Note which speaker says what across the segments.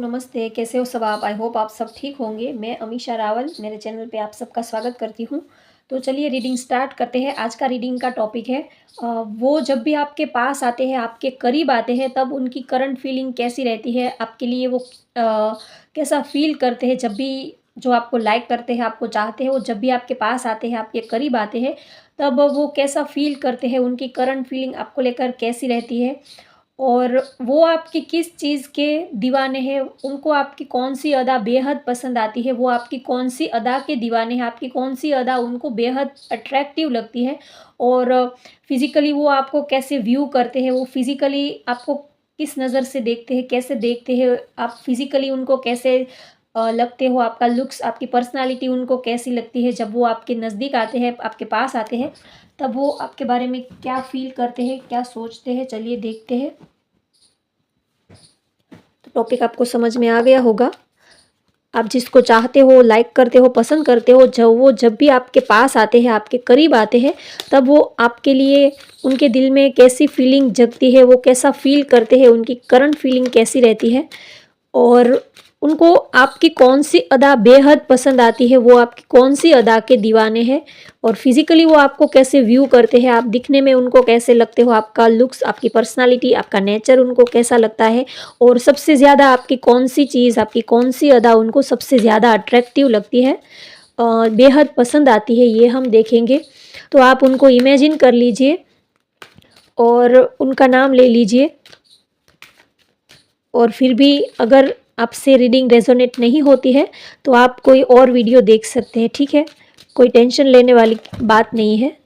Speaker 1: नमस्ते, कैसे हो सब आप? आई होप आप सब ठीक होंगे। मैं अमीशा रावल, मेरे चैनल पे आप सबका स्वागत करती हूँ। तो चलिए रीडिंग स्टार्ट करते हैं। आज का रीडिंग का टॉपिक है वो जब भी आपके पास आते हैं, आपके करीब आते हैं, तब उनकी करंट फीलिंग कैसी रहती है? आपके लिए वो कैसा फ़ील करते हैं जब भी जो आपको लाइक करते हैं, आपको चाहते हैं, वो जब भी आपके पास आते हैं, आपके करीब आते हैं, तब वो कैसा फ़ील करते हैं? उनकी करंट फीलिंग आपको लेकर कैसी रहती है? और वो आपकी किस चीज़ के दीवाने हैं, उनको आपकी कौन-सी अदा बेहद पसंद आती है, वो आपकी कौन-सी अदा के दीवाने हैं, आपकी कौन-सी अदा उनको बेहद अट्रैक्टिव लगती है और फिज़िकली वो आपको कैसे व्यू करते हैं, वो फिज़िकली आपको किस नज़र से देखते हैं, कैसे देखते हैं, आप फिज़िकली उनको कैसे लगते हो, आपका लुक्स, आपकी पर्सनैलिटी उनको कैसी लगती है जब वो आपके नज़दीक आते हैं, आपके पास आते हैं, तब वो आपके बारे में क्या फ़ील करते हैं, क्या सोचते हैं? चलिए देखते हैं। तो टॉपिक आपको समझ में आ गया होगा। आप जिसको चाहते हो, लाइक करते हो, पसंद करते हो, जब भी आपके पास आते हैं, आपके करीब आते हैं, तब वो आपके लिए उनके दिल में कैसी फ़ीलिंग जगती है, वो कैसा फ़ील करते हैं, उनकी करंट फ़ीलिंग कैसी रहती है और उनको आपकी कौन-सी अदा बेहद पसंद आती है, वो आपकी कौन-सी अदा के दीवाने हैं और फिज़िकली वो आपको कैसे व्यू करते हैं, आप दिखने में उनको कैसे लगते हो, आपका लुक्स, आपकी पर्सनैलिटी, आपका नेचर उनको कैसा लगता है और सबसे ज़्यादा आपकी कौन-सी चीज़, आपकी कौन-सी अदा उनको सबसे ज़्यादा अट्रैक्टिव लगती है, बेहद पसंद आती है, ये हम देखेंगे। तो आप उनको इमेजिन कर लीजिए और उनका नाम ले लीजिए और फिर भी अगर आपसे रीडिंग रेजोनेट नहीं होती है तो आप कोई और वीडियो देख सकते हैं, ठीक है? कोई टेंशन लेने वाली बात नहीं है।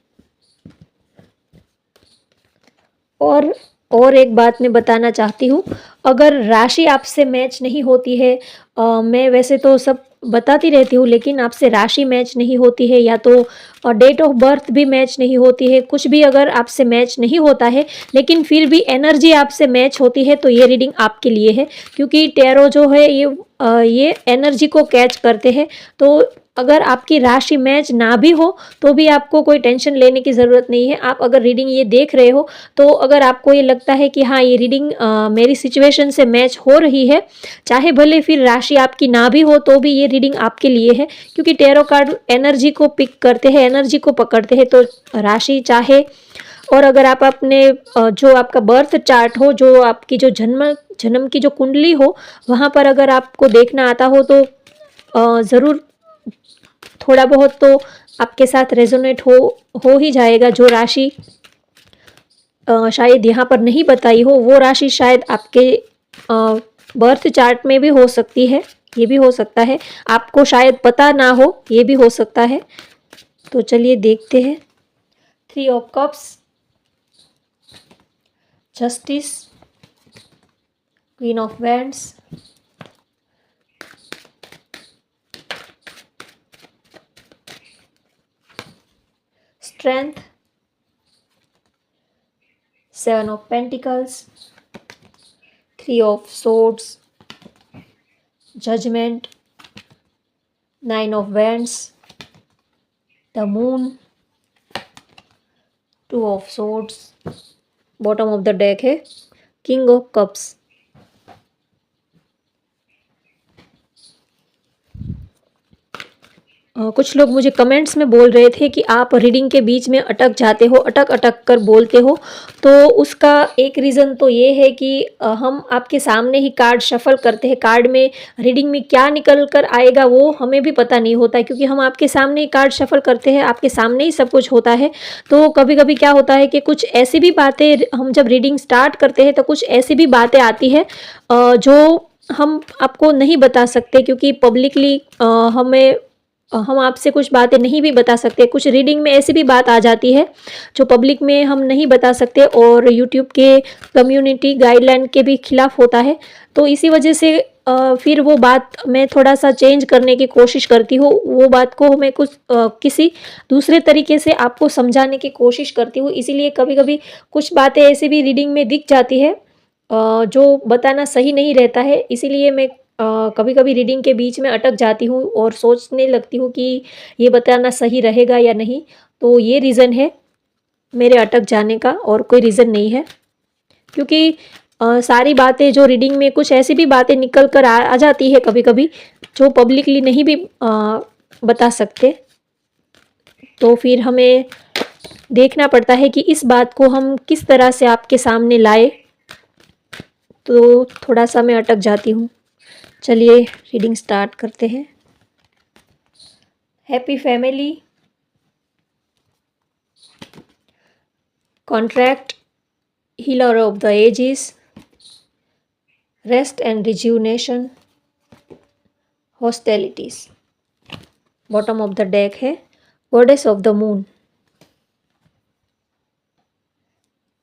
Speaker 1: और एक बात मैं बताना चाहती हूँ, अगर राशि आपसे मैच नहीं होती है, मैं वैसे तो सब बताती रहती हूँ, लेकिन आपसे राशि मैच नहीं होती है या तो डेट ऑफ बर्थ भी मैच नहीं होती है, कुछ भी अगर आपसे मैच नहीं होता है, लेकिन फिर भी एनर्जी आपसे मैच होती है, तो ये रीडिंग आपके लिए है। क्योंकि टैरो जो है ये एनर्जी को कैच करते हैं। तो अगर आपकी राशि मैच ना भी हो तो भी आपको कोई टेंशन लेने की ज़रूरत नहीं है। आप अगर रीडिंग ये देख रहे हो, तो अगर आपको ये लगता है कि हाँ, ये रीडिंग मेरी सिचुएशन से मैच हो रही है, चाहे भले फिर राशि आपकी ना भी हो, तो भी ये रीडिंग आपके लिए है। क्योंकि टैरो कार्ड एनर्जी को पिक करते हैं, एनर्जी को पकड़ते हैं, तो राशि चाहे और अगर आप अपने जो आपका बर्थ चार्ट हो, जो आपकी जो जन्म की जो कुंडली हो, वहाँ पर अगर आपको देखना आता हो, तो ज़रूर थोड़ा बहुत तो आपके साथ रेजोनेट हो ही जाएगा। जो राशि शायद यहाँ पर नहीं बताई हो, वो राशि शायद आपके बर्थ चार्ट में भी हो सकती है, ये भी हो सकता है। आपको शायद पता ना हो, ये भी हो सकता है। तो चलिए देखते हैं। 3 of cups, justice, queen of wands, strength, 7 of Pentacles, 3 of Swords, Judgment, 9 of Wands, the Moon, 2 of Swords, bottom of the deck है किंग ऑफ कप्स। कुछ लोग मुझे कमेंट्स में बोल रहे थे कि आप रीडिंग के बीच में अटक जाते हो, अटक अटक कर बोलते हो। तो उसका एक रीज़न तो ये है कि हम आपके सामने ही कार्ड शफल करते हैं। कार्ड में रीडिंग में क्या निकल कर आएगा वो हमें भी पता नहीं होता है, क्योंकि हम आपके सामने ही कार्ड शफल करते हैं, आपके सामने ही सब कुछ होता है। तो कभी कभी क्या होता है कि कुछ ऐसी भी बातें, हम जब रीडिंग स्टार्ट करते हैं तो कुछ ऐसी भी बातें आती है जो हम आपको नहीं बता सकते, क्योंकि पब्लिकली हम आपसे कुछ बातें नहीं भी बता सकते। कुछ रीडिंग में ऐसी भी बात आ जाती है जो पब्लिक में हम नहीं बता सकते और यूट्यूब के कम्युनिटी गाइडलाइन के भी खिलाफ होता है। तो इसी वजह से फिर वो बात मैं थोड़ा सा चेंज करने की कोशिश करती हूँ। वो बात को मैं कुछ किसी दूसरे तरीके से आपको समझाने की कोशिश करती हूँ। इसीलिए कभी कभी कुछ बातें ऐसे भी रीडिंग में दिख जाती है जो बताना सही नहीं रहता है। इसीलिए मैं कभी कभी रीडिंग के बीच में अटक जाती हूँ और सोचने लगती हूँ कि ये बताना सही रहेगा या नहीं। तो ये रीज़न है मेरे अटक जाने का, और कोई रीज़न नहीं है। क्योंकि सारी बातें जो रीडिंग में कुछ ऐसी भी बातें निकल कर आ जाती है कभी-कभी, जो पब्लिकली नहीं भी बता सकते। तो फिर हमें देखना पड़ता है कि इस बात को हम किस तरह से आपके सामने लाएँ। तो थोड़ा-सा मैं अटक जाती हूँ। चलिए रीडिंग स्टार्ट करते हैं। Happy family, contract, healer of the ages, rest and rejuvenation, hostilities. Bottom of the deck है गॉडेस ऑफ द मून।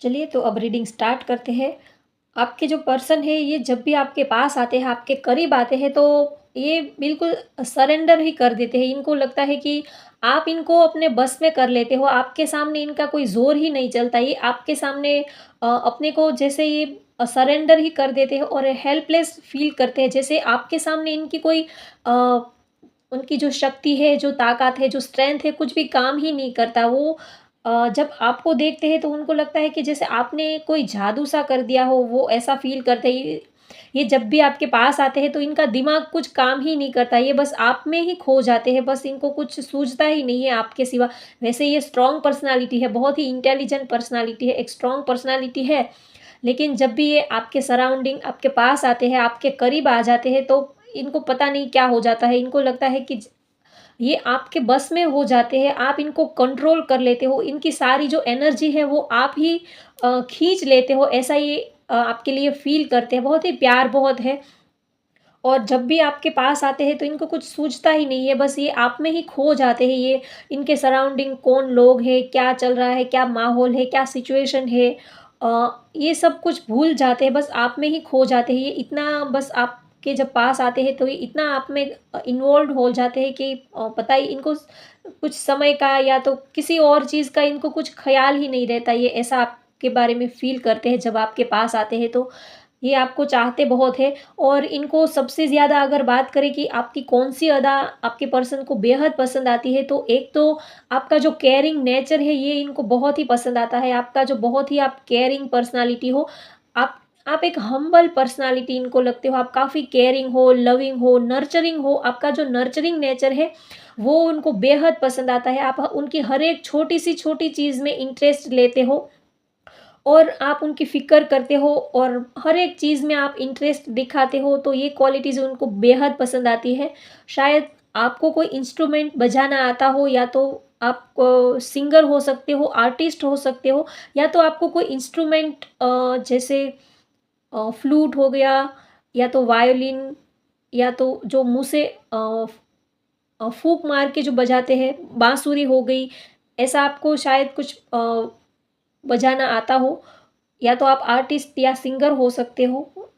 Speaker 1: चलिए तो अब रीडिंग स्टार्ट करते हैं। आपके जो पर्सन है ये जब भी आपके पास आते हैं, आपके करीब आते हैं, तो ये बिल्कुल सरेंडर ही कर देते हैं। इनको लगता है कि आप इनको अपने बस में कर लेते हो, आपके सामने इनका कोई ज़ोर ही नहीं चलता। ये आपके सामने अपने को जैसे ये सरेंडर ही कर देते हैं और हेल्पलेस फील करते हैं, जैसे आपके सामने इनकी कोई अ, उनकी जो शक्ति है, जो ताकत है, जो स्ट्रेंथ है, कुछ भी काम ही नहीं करता। वो जब आपको देखते हैं तो उनको लगता है कि जैसे आपने कोई जादू सा कर दिया हो, वो ऐसा फ़ील करते हैं। ये जब भी आपके पास आते हैं तो इनका दिमाग कुछ काम ही नहीं करता, ये बस आप में ही खो जाते हैं, बस इनको कुछ सूझता ही नहीं है आपके सिवा। वैसे ये स्ट्रॉन्ग पर्सनैलिटी है, बहुत ही इंटेलिजेंट पर्सनैलिटी है, एक स्ट्रॉन्ग पर्सनैलिटी है। लेकिन जब भी ये आपके सराउंडिंग, आपके पास आते हैं, आपके करीब आ जाते हैं, तो इनको पता नहीं क्या हो जाता है। इनको लगता है कि ये आपके बस में हो जाते हैं, आप इनको कंट्रोल कर लेते हो, इनकी सारी जो एनर्जी है वो आप ही खींच लेते हो, ऐसा ये आपके लिए फ़ील करते हैं। बहुत ही प्यार बहुत है और जब भी आपके पास आते हैं तो इनको कुछ सूझता ही नहीं है, बस ये आप में ही खो जाते हैं। ये इनके सराउंडिंग कौन लोग हैं, क्या चल रहा है, क्या माहौल है, क्या सिचुएशन है, ये सब कुछ भूल जाते हैं, बस आप में ही खो जाते हैं। ये इतना बस आपके जब पास आते हैं तो ये इतना आप में इन्वॉल्व हो जाते हैं कि पता ही इनको कुछ समय का या तो किसी और चीज़ का इनको कुछ ख़्याल ही नहीं रहता। ये ऐसा आपके बारे में फ़ील करते हैं जब आपके पास आते हैं, तो ये आपको चाहते बहुत हैं। और इनको सबसे ज़्यादा अगर बात करें कि आपकी कौन-सी अदा आपके पर्सन को बेहद पसंद आती है, तो एक तो आपका जो केयरिंग नेचर है, ये इनको बहुत ही पसंद आता है। आपका जो बहुत ही आप केयरिंग पर्सनैलिटी हो, आप एक हम्बल पर्सनैलिटी इनको लगते हो, आप काफ़ी केयरिंग हो, लविंग हो, नर्चरिंग हो। आपका जो नर्चरिंग नेचर है, वो उनको बेहद पसंद आता है। आप उनकी हर एक छोटी चीज़ में इंटरेस्ट लेते हो और आप उनकी फ़िक्र करते हो और हर एक चीज़ में आप इंटरेस्ट दिखाते हो, तो ये क्वालिटीज़ उनको बेहद पसंद आती है। शायद आपको कोई इंस्ट्रूमेंट बजाना आता हो, या तो आप सिंगर हो सकते हो, आर्टिस्ट हो सकते हो, या तो आपको कोई इंस्ट्रूमेंट जैसे फ्लूट हो गया, या तो वायोलिन, या तो जो मुँह से फूँक मार के जो बजाते हैं, बाँसुरी हो गई, ऐसा आपको शायद कुछ बजाना आता हो, या तो आप आर्टिस्ट या सिंगर हो सकते हो,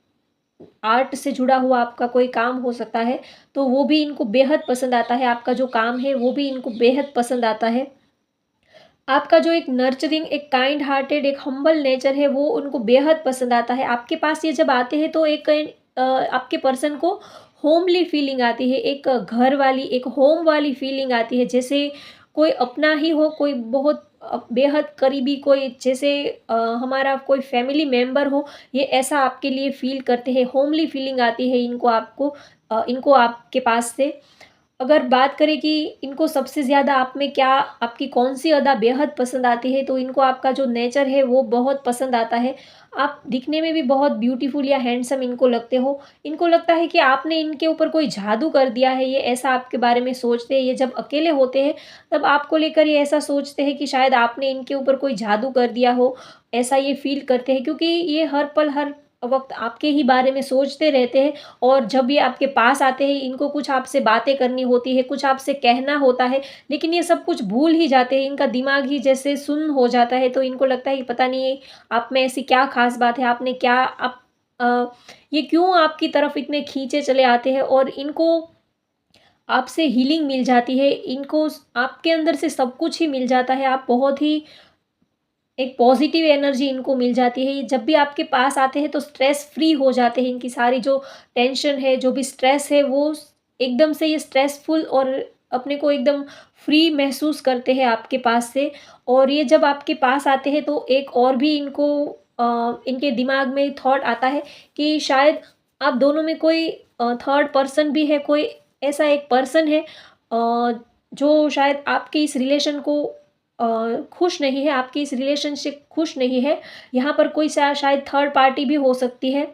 Speaker 1: आर्ट से जुड़ा हुआ आपका कोई काम हो सकता है, तो वो भी इनको बेहद पसंद आता है। आपका जो काम है वो भी इनको बेहद पसंद आता है। आपका जो एक नर्चरिंग, एक काइंड हार्टेड, एक हम्बल नेचर है, वो उनको बेहद पसंद आता है। आपके पास ये जब आते हैं तो एक आपके पर्सन को होमली फीलिंग आती है, एक घर वाली, एक होम वाली फीलिंग आती है, जैसे कोई अपना ही हो, कोई बहुत बेहद करीबी, कोई जैसे हमारा कोई फैमिली मेंबर हो, ये ऐसा आपके लिए फ़ील करते हैं। होमली फीलिंग आती है इनको आपके पास से। अगर बात करें कि इनको सबसे ज़्यादा आप में क्या, आपकी कौन-सी अदा बेहद पसंद आती है, तो इनको आपका जो नेचर है वो बहुत पसंद आता है। आप दिखने में भी बहुत ब्यूटीफुल या हैंडसम इनको लगते हो। इनको लगता है कि आपने इनके ऊपर कोई जादू कर दिया है, ये ऐसा आपके बारे में सोचते हैं। ये जब अकेले होते हैं तब आपको लेकर ये ऐसा सोचते हैं कि शायद आपने इनके ऊपर कोई जादू कर दिया हो, ऐसा ये फ़ील करते हैं, क्योंकि ये हर पल, हर वक़्त आपके ही बारे में सोचते रहते हैं। और जब ये आपके पास आते हैं, इनको कुछ आपसे बातें करनी होती है, कुछ आपसे कहना होता है, लेकिन ये सब कुछ भूल ही जाते हैं। इनका दिमाग ही जैसे सुन्न हो जाता है, तो इनको लगता है कि पता नहीं आप में ऐसी क्या ख़ास बात है, आपने क्या अ, ये क्यों आपकी तरफ इतने खींचे चले आते हैं, और इनको आपसे हीलिंग मिल जाती है। इनको आपके अंदर से सब कुछ ही मिल जाता है। आप बहुत ही एक पॉजिटिव एनर्जी इनको मिल जाती है। ये जब भी आपके पास आते हैं तो स्ट्रेस फ्री हो जाते हैं। इनकी सारी जो टेंशन है, जो भी स्ट्रेस है, वो एकदम से ये स्ट्रेसफुल और अपने को एकदम फ्री महसूस करते हैं आपके पास से। और ये जब आपके पास आते हैं तो एक और भी इनको इनके दिमाग में थॉट आता है कि शायद आप दोनों में कोई थर्ड पर्सन भी है, कोई ऐसा एक पर्सन है जो शायद आपके इस रिलेशन को खुश नहीं है, आपकी इस रिलेशन से खुश नहीं है। यहाँ पर कोई शायद थर्ड पार्टी भी हो सकती है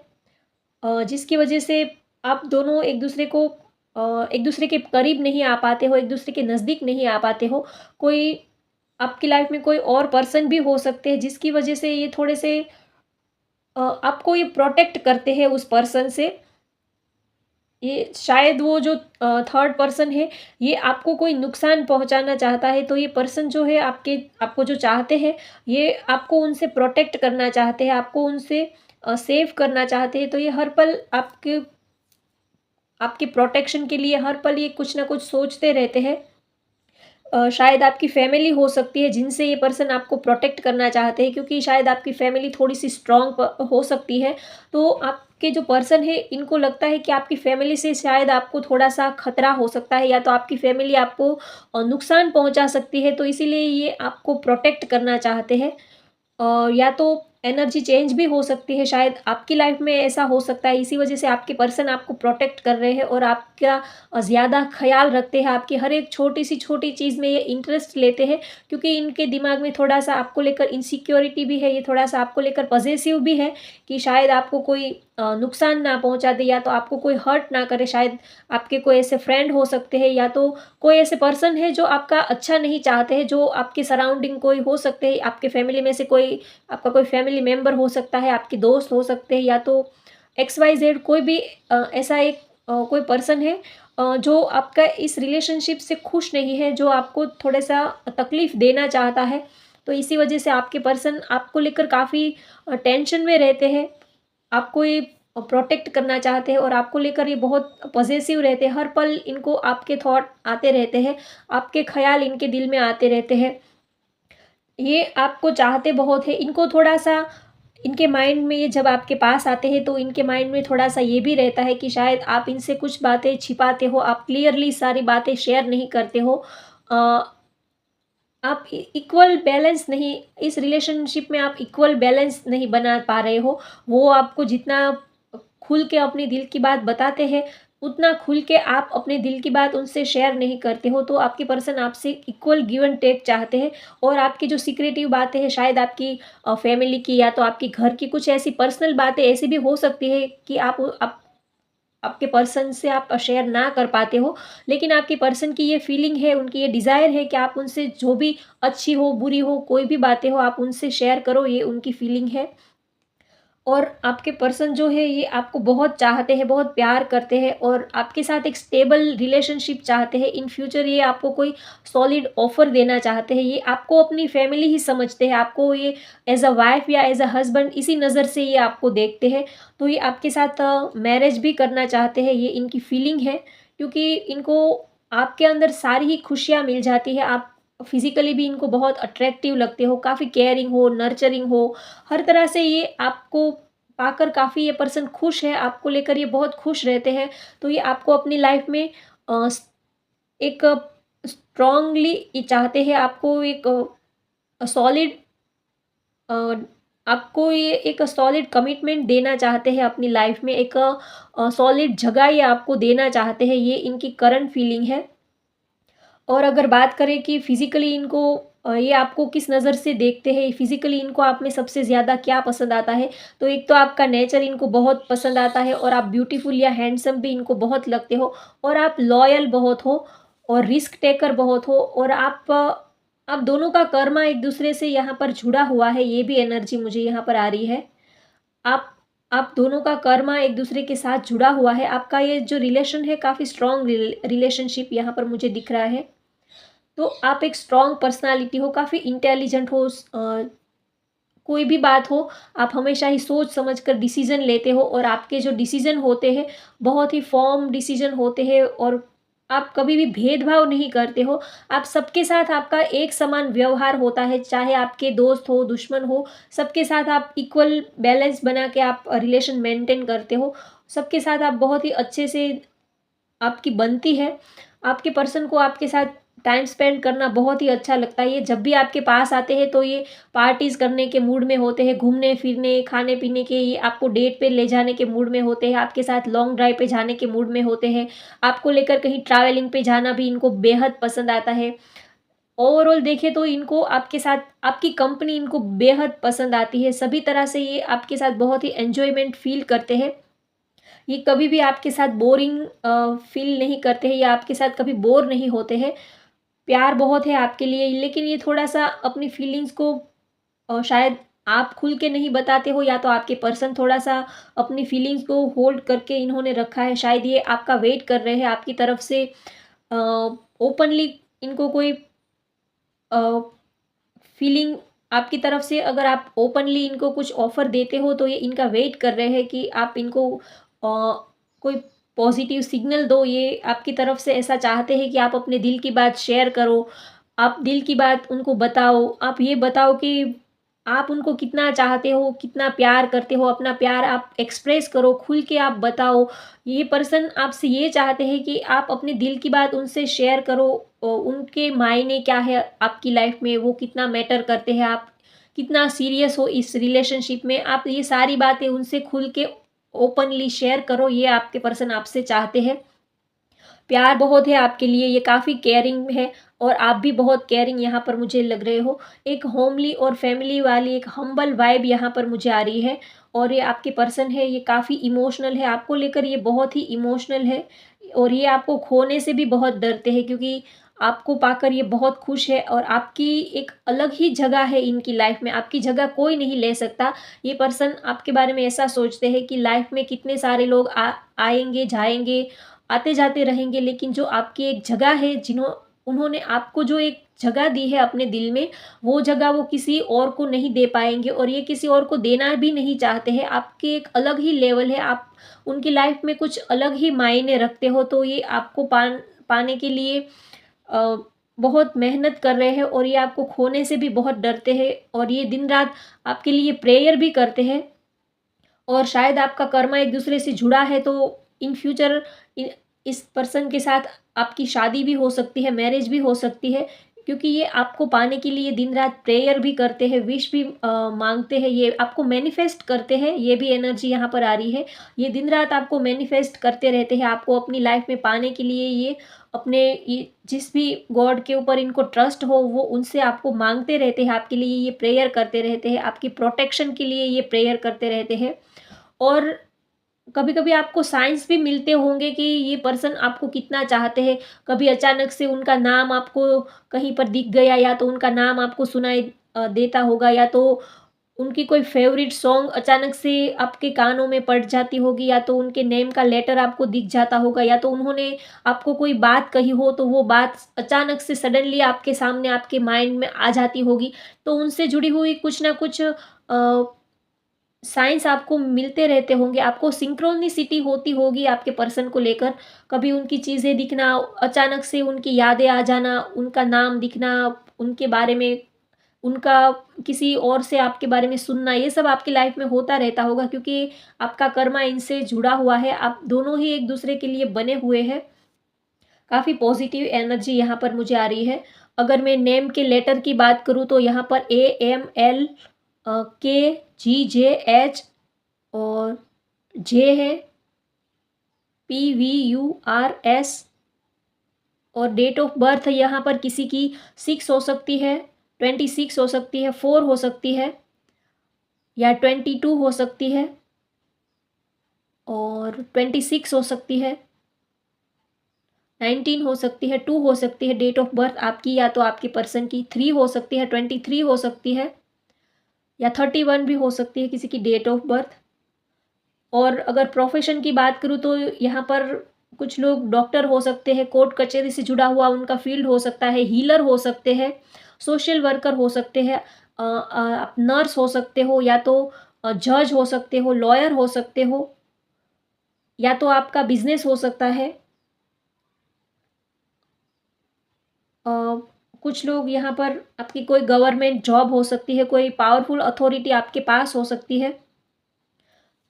Speaker 1: जिसकी वजह से आप दोनों एक दूसरे के करीब नहीं आ पाते हो, एक दूसरे के नज़दीक नहीं आ पाते हो। कोई आपकी लाइफ में कोई और पर्सन भी हो सकते हैं जिसकी वजह से ये थोड़े से आपको ये प्रोटेक्ट करते हैं उस पर्सन से। ये शायद वो जो थर्ड पर्सन है, ये आपको कोई नुकसान पहुँचाना चाहता है, तो ये पर्सन जो है आपको जो चाहते हैं, ये आपको उनसे प्रोटेक्ट करना चाहते हैं, आपको उनसे सेव करना चाहते हैं। तो ये हर पल आपके प्रोटेक्शन के लिए हर पल ये कुछ ना कुछ सोचते रहते हैं। शायद आपकी फैमिली हो सकती है जिनसे ये पर्सन आपको प्रोटेक्ट करना चाहते हैं, क्योंकि शायद आपकी फैमिली थोड़ी-सी स्ट्रॉन्ग हो सकती है। तो आपके जो पर्सन है, इनको लगता है कि आपकी फैमिली से शायद आपको थोड़ा-सा खतरा हो सकता है, या तो आपकी फैमिली आपको नुकसान पहुँचा सकती है, तो इसीलिए ये आपको प्रोटेक्ट करना चाहते हैं। या तो एनर्जी चेंज भी हो सकती है, शायद आपकी लाइफ में ऐसा हो सकता है, इसी वजह से आपके पर्सन आपको प्रोटेक्ट कर रहे हैं और आपका ज़्यादा ख़्याल रखते हैं, आपकी हर एक छोटी चीज़ में ये इंटरेस्ट लेते हैं, क्योंकि इनके दिमाग में थोड़ा-सा आपको लेकर इनसिक्योरिटी भी है, ये थोड़ा-सा आपको लेकर पॉसेसिव भी है कि शायद आपको कोई नुकसान ना पहुँचा दे, या तो आपको कोई हर्ट ना करे। शायद आपके कोई ऐसे फ्रेंड हो सकते हैं, या तो कोई ऐसे पर्सन है जो आपका अच्छा नहीं चाहते हैं, जो आपके सराउंडिंग कोई हो सकते हैं, आपके फैमिली में से कोई, आपका कोई फैमिली मेंबर हो सकता है, आपके दोस्त हो सकते हैं, या तो XYZ कोई भी ऐसा एक कोई पर्सन है जो आपका इस रिलेशनशिप से खुश नहीं है, जो आपको थोड़ा-सा तकलीफ़ देना चाहता है। तो इसी वजह से आपके पर्सन आपको लेकर काफ़ी टेंशन में रहते हैं। आपको ये प्रोटेक्ट करना चाहते हैं और आपको लेकर ये बहुत पॉसेसिव रहते हैं। हर पल इनको आपके थॉट आते रहते हैं, आपके ख़्याल इनके दिल में आते रहते हैं। ये आपको चाहते बहुत हैं, इनको थोड़ा-सा इनके माइंड में, ये जब आपके पास आते हैं तो इनके माइंड में थोड़ा-सा ये भी रहता है कि शायद आप इनसे कुछ बातें छिपाते हो, आप क्लियरली सारी बातें शेयर नहीं करते हो। अ, आप इक्वल बैलेंस नहीं, इस रिलेशनशिप में आप इक्वल बैलेंस नहीं बना पा रहे हो। वो आपको जितना खुल के अपने दिल की बात बताते हैं, उतना खुल के आप अपने दिल की बात उनसे शेयर नहीं करते हो। तो आपके पर्सन आपसे इक्वल गिव एंड टेक चाहते हैं, और आपकी जो सीक्रेटिव बातें हैं, शायद आपकी फैमिली की या तो आपके घर की कुछ ऐसी पर्सनल बातें ऐसी भी हो सकती है कि आपके पर्सन से आप शेयर ना कर पाते हो, लेकिन आपके पर्सन की ये फीलिंग है, उनकी ये डिज़ायर है कि आप उनसे जो भी अच्छी हो, बुरी हो, कोई भी बातें हो, आप उनसे शेयर करो, ये उनकी फीलिंग है। और आपके पर्सन जो है, ये आपको बहुत चाहते हैं, बहुत प्यार करते हैं और आपके साथ एक स्टेबल रिलेशनशिप चाहते हैं। इन फ्यूचर ये आपको कोई सॉलिड ऑफ़र देना चाहते हैं, ये आपको अपनी फैमिली ही समझते हैं, आपको ये एज़ अ वाइफ़ या एज़ अ हस्बैंड इसी नज़र से ये आपको देखते हैं। तो ये आपके साथ मैरिज भी करना चाहते हैं, ये इनकी फीलिंग है, क्योंकि इनको आपके अंदर सारी ही खुशियाँ मिल जाती है। आप फिज़िकली भी इनको बहुत अट्रैक्टिव लगते हो, काफ़ी केयरिंग हो, नर्चरिंग हो, हर तरह से ये आपको पाकर काफ़ी ये पर्सन खुश है, आपको लेकर ये बहुत खुश रहते हैं। तो ये आपको अपनी लाइफ़ में अ, स एक स्ट्रॉन्गली ये चाहते हैं, आपको एक सॉलिड अ, आपको ये एक सॉलिड कमिटमेंट देना चाहते हैं अपनी लाइफ़ में, एक सॉलिड जगह ये आपको देना चाहते हैं, ये इनकी करंट फीलिंग है। और अगर बात करें कि फिज़िकली इनको ये आपको किस नज़र से देखते हैं, फिज़िकली इनको आप में सबसे ज़्यादा क्या पसंद आता है, तो एक तो आपका नेचर इनको बहुत पसंद आता है, और आप ब्यूटीफुल या हैंडसम भी इनको बहुत लगते हो, और आप लॉयल बहुत हो और रिस्क टेकर बहुत हो, और आप दोनों का कर्मा एक दूसरे से यहाँ पर जुड़ा हुआ है, ये भी एनर्जी मुझे यहाँ पर आ रही है। आप आप दोनों का कर्मा एक दूसरे के साथ जुड़ा हुआ है, आपका ये जो रिलेशन है काफ़ी स्ट्रॉन्ग रिलेशनशिप यहाँ पर मुझे दिख रहा है। तो आप एक स्ट्रॉन्ग पर्सनालिटी हो, काफ़ी इंटेलिजेंट हो, कोई भी बात हो, आप हमेशा ही सोच समझ कर डिसीज़न लेते हो, और आपके जो डिसीज़न होते हैं, बहुत ही फर्म डिसीज़न होते हैं, और आप कभी भी भेदभाव नहीं करते हो। आप सबके साथ आपका एक समान व्यवहार होता है, चाहे आपके दोस्त हो, दुश्मन हो, सबके साथ आप इक्वल बैलेंस बना के आप रिलेशन मेंटेन करते हो। सबके साथ आप बहुत ही अच्छे से आपकी बनती है। आपके पर्सन को आपके साथ टाइम स्पेंड करना बहुत ही अच्छा लगता है। ये जब भी आपके पास आते हैं तो ये पार्टीज़ करने के मूड में होते हैं, घूमने-फिरने, खाने-पीने के, ये आपको डेट पे ले जाने के मूड में होते हैं, आपके साथ लॉन्ग ड्राइव पे जाने के मूड में होते हैं, आपको लेकर कहीं ट्रैवलिंग पे जाना भी इनको बेहद पसंद आता है। ओवरऑल देखें तो इनको आपके साथ आपकी कंपनी इनको बेहद पसंद आती है, सभी तरह से ये आपके साथ बहुत ही एन्जॉयमेंट फ़ील करते हैं। ये कभी भी आपके साथ बोरिंग फ़ील नहीं करते हैं या आपके साथ कभी बोर नहीं होते हैं। प्यार बहुत है आपके लिए, लेकिन ये थोड़ा-सा अपनी फीलिंग्स को शायद आप खुल के नहीं बताते हो, या तो आपके पर्सन थोड़ा-सा अपनी फीलिंग्स को होल्ड करके इन्होंने रखा है। शायद ये आपका वेट कर रहे हैं आपकी तरफ से अ, ओपनली इनको कोई अ, फीलिंग आपकी तरफ से अगर आप ओपनली इनको कुछ ऑफ़र देते हो तो ये इनका वेट कर रहे हैं कि आप इनको कोई पॉज़िटिव सिग्नल दो। ये आपकी तरफ से ऐसा चाहते हैं कि आप अपने दिल की बात शेयर करो, आप दिल की बात उनको बताओ। आप ये बताओ कि आप उनको कितना चाहते हो, कितना प्यार करते हो, अपना प्यार आप एक्सप्रेस करो, खुल के आप बताओ। ये पर्सन आपसे ये चाहते हैं कि आप अपने दिल की बात उनसे शेयर करो। उनके मायने क्या है आपकी लाइफ में, वो कितना मैटर करते हैं, आप कितना सीरियस हो इस रिलेशनशिप में, आप ये सारी बातें उनसे खुल के ओपनली शेयर करो। ये आपके पर्सन आपसे चाहते हैं। प्यार बहुत है आपके लिए, ये काफ़ी केयरिंग है और आप भी बहुत केयरिंग यहाँ पर मुझे लग रहे हो। एक होमली और फैमिली वाली एक हम्बल वाइब यहाँ पर मुझे आ रही है। और ये आपके पर्सन है, ये काफ़ी इमोशनल है, आपको लेकर ये बहुत ही इमोशनल है और ये आपको खोने से भी बहुत डरते हैं, क्योंकि आपको पाकर ये बहुत खुश है और आपकी एक अलग ही जगह है इनकी लाइफ में, आपकी जगह कोई नहीं ले सकता। ये पर्सन आपके बारे में ऐसा सोचते हैं कि लाइफ में कितने सारे लोग आएँगे, जाएँगे, आते-जाते रहेंगे, लेकिन जो आपकी एक जगह है, उन्होंने आपको जो एक जगह दी है अपने दिल में, वो जगह वो किसी और को नहीं दे पाएँगे और ये किसी और को देना भी नहीं चाहते हैं। आपकी एक अलग ही लेवल है, आप उनकी लाइफ में कुछ अलग ही मायने रखते हो, तो ये आपको पाने के लिए अ, बहुत मेहनत कर रहे हैं और ये आपको खोने से भी बहुत डरते हैं और ये दिन-रात आपके लिए प्रेयर भी करते हैं। और शायद आपका कर्मा एक-दूसरे से जुड़ा है, तो इन फ्यूचर इ इस पर्सन के साथ आपकी शादी भी हो सकती है, मैरिज भी हो सकती है, क्योंकि ये आपको पाने के लिए दिन-रात प्रेयर भी करते हैं, विश भी माँगते हैं, ये आपको मैनिफेस्ट करते हैं, ये भी एनर्जी यहाँ पर आ रही है। ये दिन-रात आपको मैनिफेस्ट करते रहते हैं, आपको अपनी लाइफ़ में पाने के लिए ये अपने ये जिस भी गॉड के ऊपर इनको ट्रस्ट हो, वो उनसे आपको माँगते रहते हैं, आपके लिए ये प्रेयर करते रहते हैं, आपकी प्रोटेक्शन के लिए ये प्रेयर करते रहते हैं। और कभी-कभी आपको साइंस भी मिलते होंगे कि ये पर्सन आपको कितना चाहते हैं। कभी अचानक से उनका नाम आपको कहीं पर दिख गया, या तो उनका नाम आपको सुनाई देता होगा, या तो उनकी कोई फ़ेवरेट सॉन्ग अचानक से आपके कानों में पड़ जाती होगी, या तो उनके नेम का लेटर आपको दिख जाता होगा, या तो उन्होंने आपको कोई बात कही हो, तो वो बात अचानक से सडनली आपके सामने आपके माइंड में आ जाती होगी। तो उनसे जुड़ी हुई कुछ ना कुछ साइंस आपको मिलते रहते होंगे, आपको सिंक्रोनिसिटी होती होगी आपके पर्सन को लेकर। कभी उनकी चीज़ें दिखना, अचानक से उनकी यादें आ जाना, उनका नाम दिखना, उनके बारे में उनका किसी और से आपके बारे में सुनना, ये सब आपकी लाइफ में होता रहता होगा, क्योंकि आपका कर्मा इनसे जुड़ा हुआ है, आप दोनों ही एक-दूसरे के लिए बने हुए हैं। काफ़ी पॉजिटिव एनर्जी यहाँ पर मुझे आ रही है। अगर मैं नेम के लेटर की बात करूँ तो यहाँ पर AML KGJH और जे है, PVURS और डेट ऑफ बर्थ यहाँ पर किसी की 6 हो सकती है, 26 हो सकती है, 4 हो सकती है या 22 हो सकती है और 26 हो सकती है, 19 हो सकती है, 2 हो सकती है डेट ऑफ बर्थ आपकी या तो आपके पर्सन की, 3 हो सकती है, 23 हो सकती है या 31 भी हो सकती है किसी की डेट ऑफ बर्थ। और अगर प्रोफ़ेशन की बात करूँ तो यहाँ पर कुछ लोग डॉक्टर हो सकते हैं, कोर्ट कचहरी से जुड़ा हुआ उनका फ़ील्ड हो सकता है, हीलर हो सकते हैं, सोशल वर्कर हो सकते हैं, आप नर्स हो सकते हो, या तो जज हो सकते हो, लॉयर हो सकते हो, या तो आपका बिज़नेस हो सकता है। अ, कुछ लोग यहाँ पर आपकी कोई गवर्नमेंट जॉब हो सकती है, कोई पावरफुल अथॉरिटी आपके पास हो सकती है।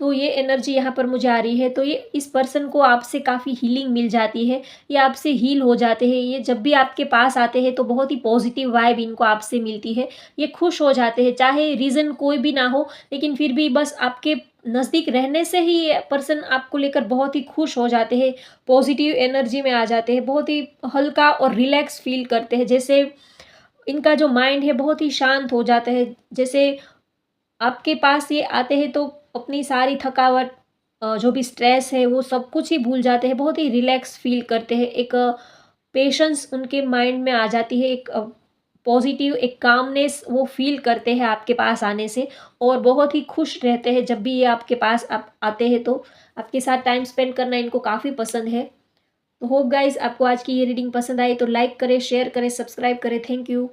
Speaker 1: तो ये एनर्जी यहाँ पर मुझे आ रही है, तो ये इस पर्सन को आपसे काफ़ी हीलिंग मिल जाती है, ये आपसे हील हो जाते हैं। ये जब भी आपके पास आते हैं तो बहुत ही पॉजिटिव वाइब इनको आपसे मिलती है। ये खुश हो जाते हैं, चाहे रीज़न कोई भी ना हो, लेकिन फिर भी बस आपके नज़दीक रहने से ही ये पर्सन आपको लेकर बहुत ही खुश हो जाते हैं, पॉजिटिव एनर्जी में आ जाते हैं, बहुत ही हल्का और रिलैक्स फ़ील करते हैं। जैसे इनका जो माइंड है बहुत ही शांत हो जाता है। जैसे आपके पास ये आते हैं तो अपनी सारी थकावट, जो भी स्ट्रेस है वो सब कुछ ही भूल जाते हैं, बहुत ही रिलैक्स फ़ील करते हैं। एक पेशेंस उनके माइंड में आ जाती है, एक पॉज़िटिव एक कामनेस वो फ़ील करते हैं आपके पास आने से, और बहुत ही खुश रहते हैं जब भी ये आपके पास आप आते हैं तो। आपके साथ टाइम स्पेंड करना इनको काफ़ी पसंद है। तो होप गाइज़ आपको आज की ये रीडिंग पसंद आई तो लाइक करें, शेयर करें, सब्सक्राइब करें। Thank you.